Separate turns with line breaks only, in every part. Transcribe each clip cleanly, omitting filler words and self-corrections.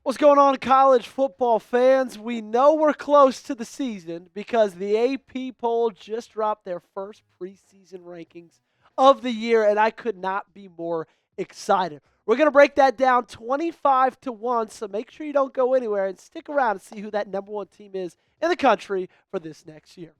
What's going on, college football fans? We know we're close to the season because the AP poll just dropped their first preseason rankings of the year, and I could not be more excited. We're going to break that down 25 to 1, so make sure you don't go anywhere and stick around and see who that number one team is in the country for this next year.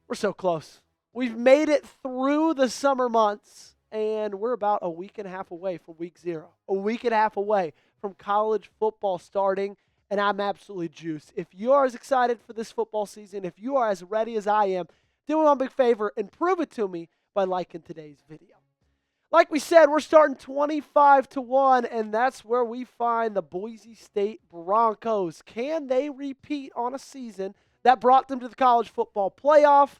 We're so close. We've made it through the summer months, and we're about a week and a half away from week 0. A week and a half away from college football starting, and I'm absolutely juiced. If you are as excited for this football season, if you are as ready as I am, do me one big favor and prove it to me by liking today's video. Like we said, we're starting 25 to 1, and that's where we find the Boise State Broncos. Can they repeat on a season that brought them to the college football playoff?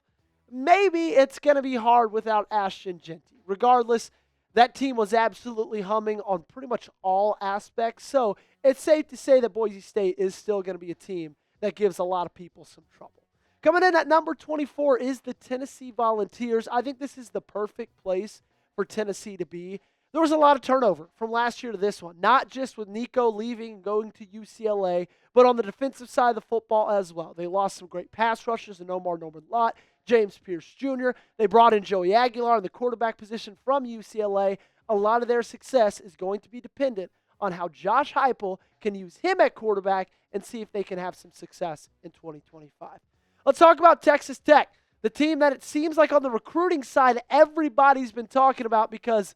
Maybe it's going to be hard without Ashton Jeanty. Regardless, that team was absolutely humming on pretty much all aspects. So it's safe to say that Boise State is still going to be a team that gives a lot of people some trouble. Coming in at number 24 is the Tennessee Volunteers. I think this is the perfect place for Tennessee to be. There was a lot of turnover from last year to this one, not just with Nico leaving and going to UCLA, but on the defensive side of the football as well. They lost some great pass rushers in Omar Norman-Lott, James Pierce Jr. They brought in Joey Aguilar in the quarterback position from UCLA. A lot of their success is going to be dependent on how Josh Heupel can use him at quarterback and see if they can have some success in 2025. Let's talk about Texas Tech, the team that it seems like on the recruiting side everybody's been talking about because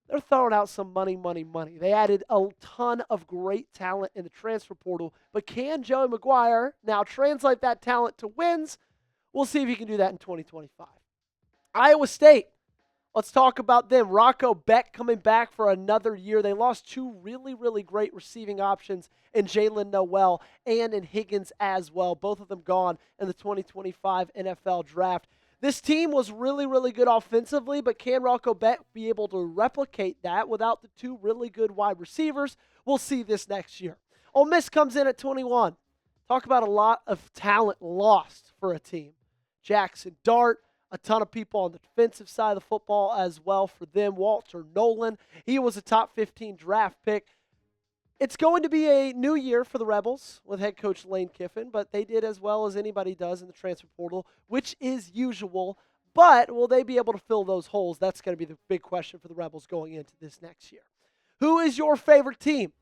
they're throwing out some money. They added a ton of great talent in the transfer portal, but can Joey McGuire now translate that talent to wins? We'll see if he can do that in 2025. Iowa State, let's talk about them. Rocco Beck coming back for another year. They lost two really great receiving options in Jalen Noel and in Higgins as well. Both of them gone in the 2025 NFL Draft. This team was really good offensively, but can Rocco Beck be able to replicate that without the two really good wide receivers? We'll see this next year. Ole Miss comes in at 21. Talk about a lot of talent lost for a team. Jackson Dart, a ton of people on the defensive side of the football as well for them. Walter Nolan, he was a top 15 draft pick. It's going to be a new year for the Rebels with head coach Lane Kiffin, but they did as well as anybody does in the transfer portal, which is usual. But will they be able to fill those holes? That's going to be the big question for the Rebels going into this next year. Who is your favorite team?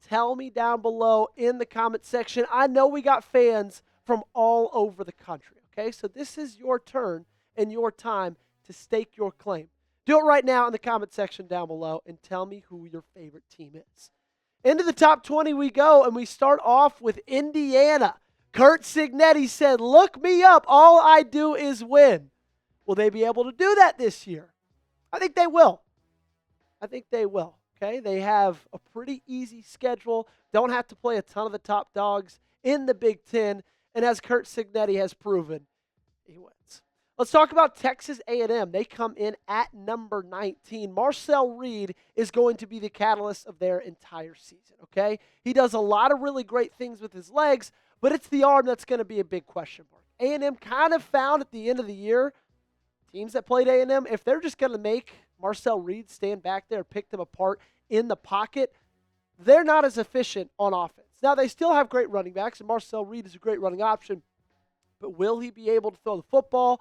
Tell me down below in the comment section. I know we got fans from all over the country. Okay, so this is your turn and your time to stake your claim. Do it right now in the comment section down below and tell me who your favorite team is. Into the top 20 we go, and we start off with Indiana. Curt Cignetti said, "Look me up. All I do is win." Will they be able to do that this year? I think they will. Okay, they have a pretty easy schedule. Don't have to play a ton of the top dogs in the Big Ten. And as Curt Cignetti has proven, he wins. Let's talk about Texas A&M. They come in at number 19. Marcel Reed is going to be the catalyst of their entire season, okay? He does a lot of really great things with his legs, but it's the arm that's going to be a big question mark. A&M kind of found at the end of the year, teams that played A&M, if they're just going to make Marcel Reed stand back there and pick them apart in the pocket, they're not as efficient on offense. Now, they still have great running backs, and Marcel Reed is a great running option, but will he be able to throw the football?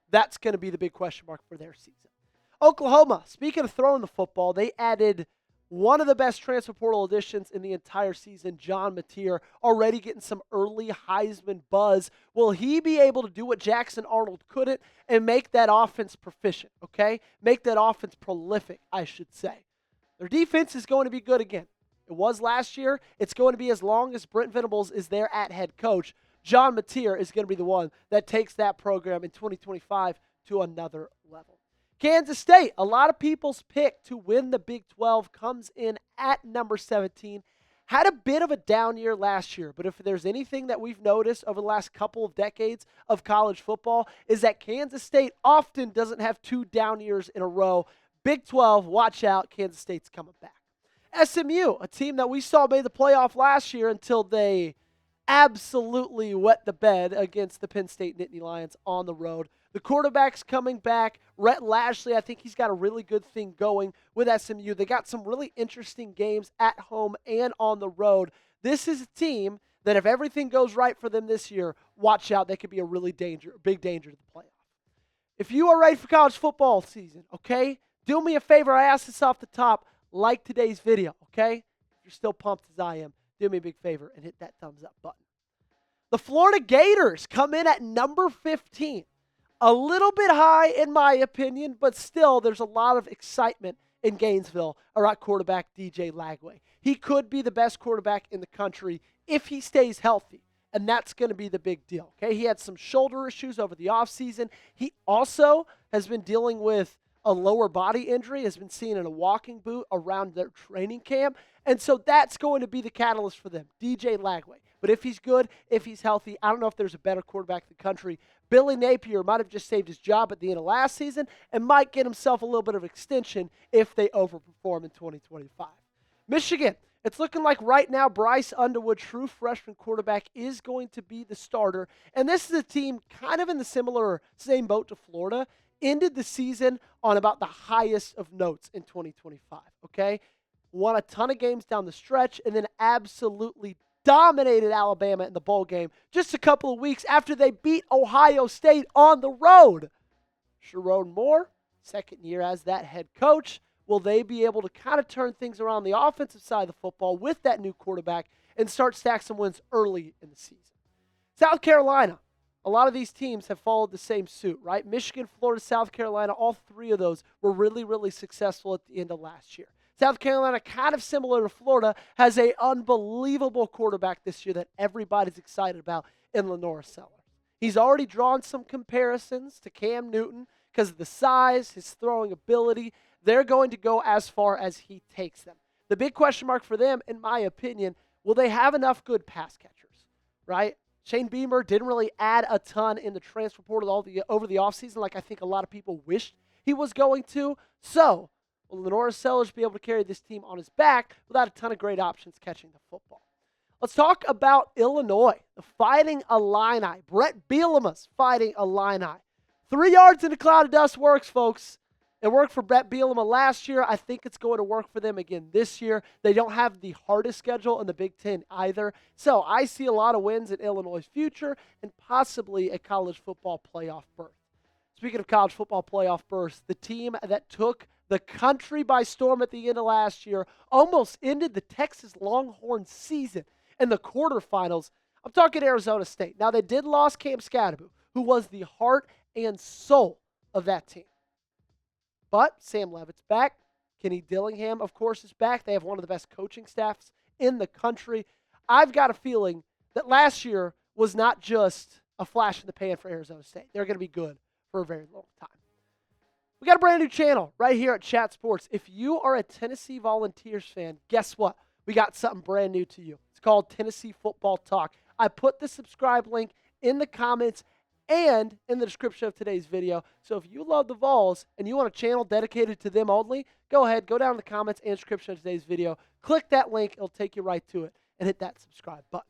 That's going to be the big question mark for their season. Oklahoma, speaking of throwing the football, they added one of the best transfer portal additions in the entire season, John Mateer, already getting some early Heisman buzz. Will he be able to do what Jackson Arnold couldn't and make that offense proficient, okay? Make that offense prolific, I should say. Their defense is going to be good again. It was last year. It's going to be as long as Brent Venables is there at head coach. John Mateer is going to be the one that takes that program in 2025 to another level. Kansas State, a lot of people's pick to win the Big 12, comes in at number 17. Had a bit of a down year last year, but if there's anything that we've noticed over the last couple of decades of college football is that Kansas State often doesn't have two down years in a row. Big 12, watch out, Kansas State's coming back. SMU, a team that we saw made the playoff last year until they absolutely wet the bed against the Penn State Nittany Lions on the road. The quarterback's coming back. Rhett Lashley, I think he's got a really good thing going with SMU. They got some really interesting games at home and on the road. This is a team that if everything goes right for them this year, watch out, they could be a really big danger to the playoff. If you are ready for college football season, okay, do me a favor. I asked this off the top. Like today's video, okay? If you're still pumped as I am, do me a big favor and hit that thumbs up button. The Florida Gators come in at number 15. A little bit high in my opinion, but still there's a lot of excitement in Gainesville around quarterback DJ Lagway. He could be the best quarterback in the country if he stays healthy, and that's going to be the big deal. Okay, he had some shoulder issues over the offseason. He also has been dealing with a lower body injury, has been seen in a walking boot around their training camp, and so that's going to be the catalyst for them, DJ Lagway. But if he's good, if he's healthy, I don't know if there's a better quarterback in the country. Billy Napier might have just saved his job at the end of last season and might get himself a little bit of extension if they overperform in 2025. Michigan, it's looking like right now Bryce Underwood, true freshman quarterback, is going to be the starter. And this is a team kind of in the same boat to Florida. Ended the season on about the highest of notes in 2025, okay? Won a ton of games down the stretch and then absolutely dominated Alabama in the bowl game just a couple of weeks after they beat Ohio State on the road. Sherrone Moore, second year as that head coach. Will they be able to kind of turn things around the offensive side of the football with that new quarterback and start stacking some wins early in the season? South Carolina, a lot of these teams have followed the same suit, right? Michigan, Florida, South Carolina, all three of those were really, really successful at the end of last year. South Carolina, kind of similar to Florida, has an unbelievable quarterback this year that everybody's excited about in Lenore Sellers. He's already drawn some comparisons to Cam Newton because of the size, his throwing ability. They're going to go as far as he takes them. The big question mark for them, in my opinion, will they have enough good pass catchers, right? Shane Beamer didn't really add a ton in the transfer portal over the offseason like I think a lot of people wished he was going to. So, will Lenore Sellers be able to carry this team on his back without a ton of great options catching the football? Let's talk about Illinois, the Fighting Illini. Brett Bielema's Fighting Illini. 3 yards in a cloud of dust works, folks. It worked for Brett Bielema last year. I think it's going to work for them again this year. They don't have the hardest schedule in the Big Ten either. So I see a lot of wins in Illinois' future and possibly a college football playoff berth. Speaking of college football playoff berths, the team that took the country by storm at the end of last year almost ended the Texas Longhorn season in the quarterfinals. I'm talking Arizona State. Now, they did lose Cam Scadaboo, who was the heart and soul of that team. But Sam Levitt's back. Kenny Dillingham, of course, is back. They have one of the best coaching staffs in the country. I've got a feeling that last year was not just a flash in the pan for Arizona State. They're going to be good for a very long time. We got a brand new channel right here at Chat Sports. If you are a Tennessee Volunteers fan, guess what? We got something brand new to you. It's called Tennessee Football Talk. I put the subscribe link in the comments and in the description of today's video. So if you love the Vols and you want a channel dedicated to them only, go ahead, go down in the comments and description of today's video. Click that link. It'll take you right to it and hit that subscribe button.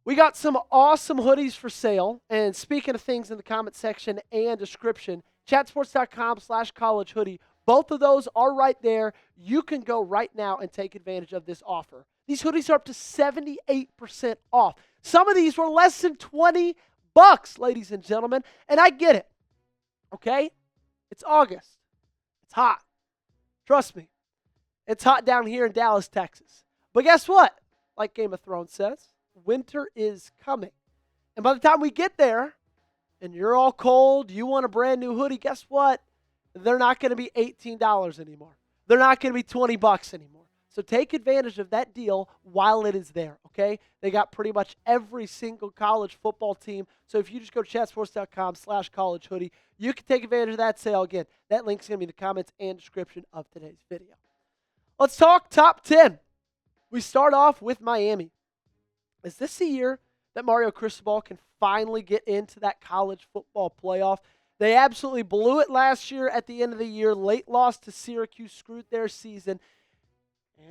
We got some awesome hoodies for sale. And speaking of things in the comment section and description, chatsports.com/college hoodie. Both of those are right there. You can go right now and take advantage of this offer. These hoodies are up to 78% off. Some of these were less than $20, ladies and gentlemen, and I get it, okay? It's August. It's hot. Trust me. It's hot down here in Dallas, Texas. But guess what? Like Game of Thrones says, winter is coming. And by the time we get there, and you're all cold, you want a brand new hoodie, guess what? They're not going to be $18 anymore. They're not going to be $20 anymore. So take advantage of that deal while it is there, okay? They got pretty much every single college football team. So if you just go to chatsports.com/college hoodie, you can take advantage of that sale. Again, that link's going to be in the comments and description of today's video. Let's talk top 10. We start off with Miami. Is this the year that Mario Cristobal can finally get into that college football playoff? They absolutely blew it last year at the end of the year. Late loss to Syracuse screwed their season.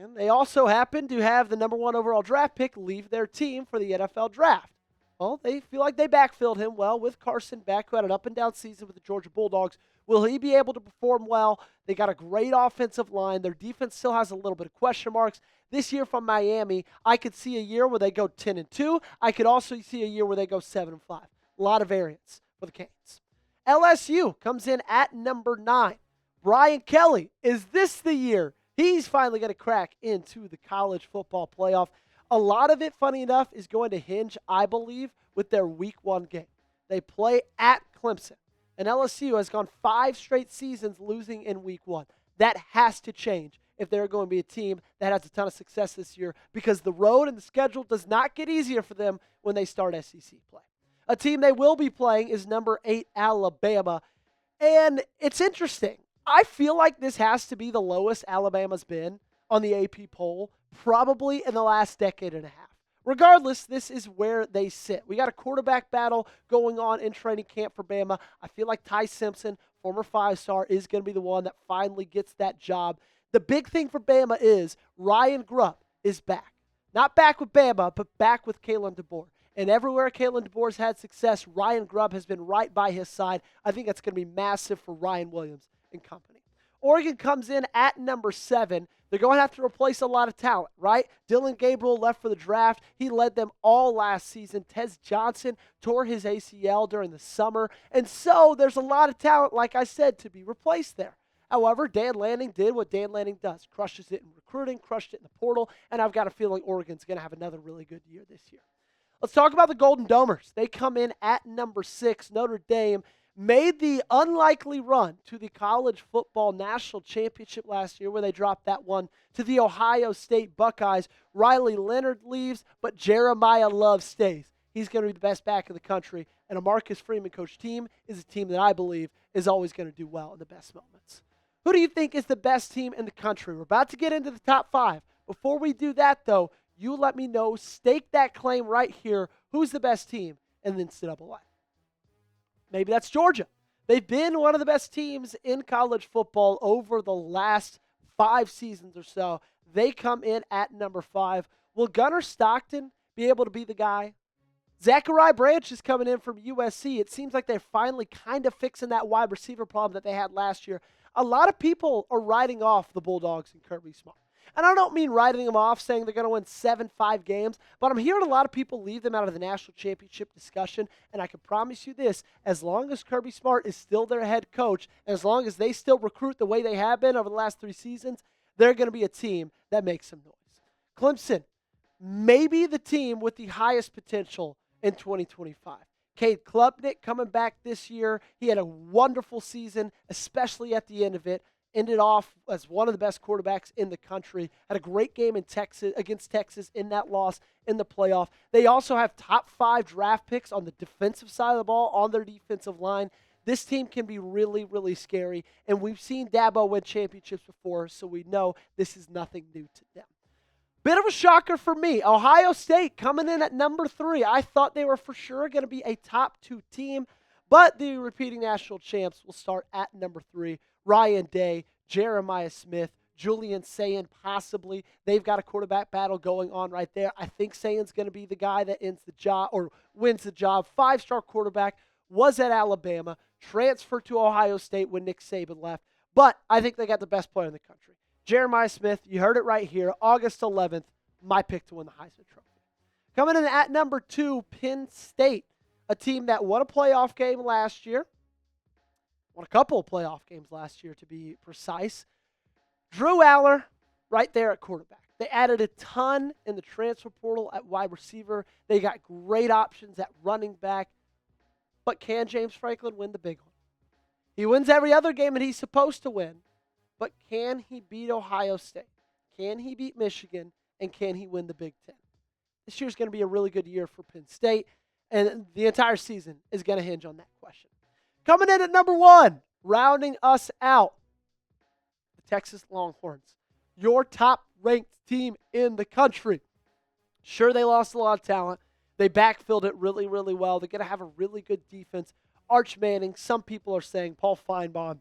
And they also happened to have the number 1 overall draft pick leave their team for the NFL draft. Well, they feel like they backfilled him well with Carson Beck, who had an up-and-down season with the Georgia Bulldogs. Will he be able to perform well? They got a great offensive line. Their defense still has a little bit of question marks. This year from Miami, I could see a year where they go 10-2. I could also see a year where they go 7-5. A lot of variance for the Canes. LSU comes in at number 9. Brian Kelly, is this the year he's finally going to crack into the college football playoff? A lot of it, funny enough, is going to hinge, I believe, with their week 1 game. They play at Clemson, and LSU has gone 5 straight seasons losing in week 1. That has to change if they're going to be a team that has a ton of success this year, because the road and the schedule does not get easier for them when they start SEC play. A team they will be playing is number 8, Alabama, and it's interesting. I feel like this has to be the lowest Alabama's been on the AP poll, probably in the last decade and a half. Regardless, this is where they sit. We got a quarterback battle going on in training camp for Bama. I feel like Ty Simpson, former 5-star, is going to be the one that finally gets that job. The big thing for Bama is Ryan Grubb is back. Not back with Bama, but back with Kalen DeBoer. And everywhere Kalen DeBoer's had success, Ryan Grubb has been right by his side. I think that's going to be massive for Ryan Williams and company. Oregon comes in at number 7. They're going to have to replace a lot of talent, right? Dylan Gabriel left for the draft. He led them all last season. Tez Johnson tore his ACL during the summer. And so there's a lot of talent, like I said, to be replaced there. However, Dan Lanning did what Dan Lanning does. Crushes it in recruiting, crushed it in the portal, and I've got a feeling Oregon's going to have another really good year this year. Let's talk about the Golden Domers. They come in at number 6. Notre Dame made the unlikely run to the College Football National Championship last year, where they dropped that one to the Ohio State Buckeyes. Riley Leonard leaves, but Jeremiah Love stays. He's going to be the best back in the country, and a Marcus Freeman coached team is a team that I believe is always going to do well in the best moments. Who do you think is the best team in the country? We're about to get into the top 5. Before we do that, though, you let me know, stake that claim right here. Who's the best team in the NCAA? Maybe that's Georgia. They've been one of the best teams in college football over the last 5 seasons or so. They come in at number 5. Will Gunnar Stockton be able to be the guy? Zachariah Branch is coming in from USC. It seems like they're finally kind of fixing that wide receiver problem that they had last year. A lot of people are writing off the Bulldogs and Kirby Smart. And I don't mean writing them off saying they're going to win 7-5 games, but I'm hearing a lot of people leave them out of the national championship discussion, and I can promise you this, as long as Kirby Smart is still their head coach, and as long as they still recruit the way they have been over the last 3 seasons, they're going to be a team that makes some noise. Clemson, maybe the team with the highest potential in 2025. Cade Klubnik coming back this year. He had a wonderful season, especially at the end of it. Ended off as one of the best quarterbacks in the country. Had a great game in Texas against Texas in that loss in the playoff. They also have top 5 draft picks on the defensive side of the ball on their defensive line. This team can be really, really scary. And we've seen Dabo win championships before, so we know this is nothing new to them. Bit of a shocker for me. Ohio State coming in at number 3. I thought they were for sure going to be a top 2 team, but the repeating national champs will start at number 3. Ryan Day, Jeremiah Smith, Julian Sayin possibly. They've got a quarterback battle going on right there. I think Sayin's going to be the guy that ends the job or wins the job. 5-star quarterback, was at Alabama, transferred to Ohio State when Nick Saban left. But I think they got the best player in the country. Jeremiah Smith, you heard it right here, August 11th, my pick to win the Heisman Trophy. Coming in at number 2, Penn State, a team that won a playoff game last year. Won a couple of playoff games last year, to be precise. Drew Aller, right there at quarterback. They added a ton in the transfer portal at wide receiver. They got great options at running back. But can James Franklin win the big one? He wins every other game that he's supposed to win. But can he beat Ohio State? Can he beat Michigan? And can he win the Big Ten? This year's going to be a really good year for Penn State. And the entire season is going to hinge on that question. Coming in at number 1, rounding us out, the Texas Longhorns, your top-ranked team in the country. Sure, they lost a lot of talent. They backfilled it really, really well. They're going to have a really good defense. Arch Manning, some people are saying Paul Feinbaum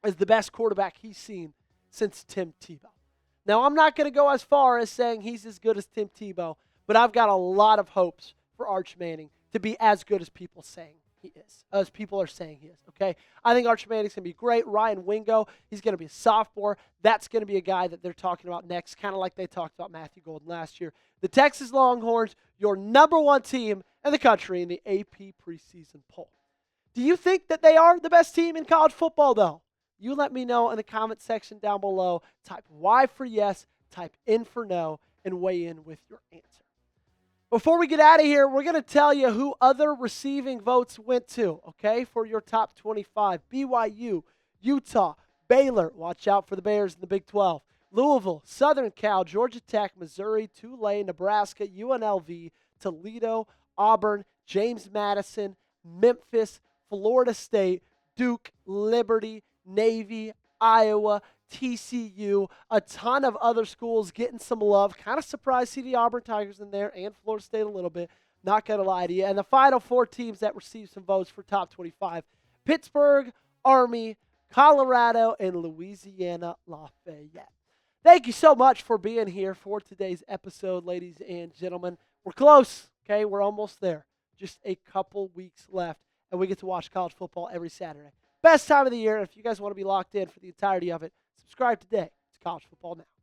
is the best quarterback he's seen since Tim Tebow. Now, I'm not going to go as far as saying he's as good as Tim Tebow, but I've got a lot of hopes for Arch Manning to be as good as people saying he is, as people are saying he is, okay? I think Arch Manning's going to be great. Ryan Wingo, he's going to be a sophomore. That's going to be a guy that they're talking about next, kind of like they talked about Matthew Golden last year. The Texas Longhorns, your number one team in the country in the AP preseason poll. Do you think that they are the best team in college football, though? You let me know in the comment section down below. Type Y for yes, type N for no, and weigh in with your answer. Before we get out of here, we're going to tell you who other receiving votes went to, okay, for your top 25. BYU, Utah, Baylor, watch out for the Bears in the Big 12, Louisville, Southern Cal, Georgia Tech, Missouri, Tulane, Nebraska, UNLV, Toledo, Auburn, James Madison, Memphis, Florida State, Duke, Liberty, Navy, Iowa, TCU, a ton of other schools getting some love. Kind of surprised to see the Auburn Tigers in there and Florida State a little bit. Not going to lie to you. And the final four teams that received some votes for top 25, Pittsburgh, Army, Colorado, and Louisiana Lafayette. Thank you so much for being here for today's episode, ladies and gentlemen. We're close, okay? We're almost there. Just a couple weeks left, and we get to watch college football every Saturday. Best time of the year. If you guys want to be locked in for the entirety of it, subscribe today to College Football Now.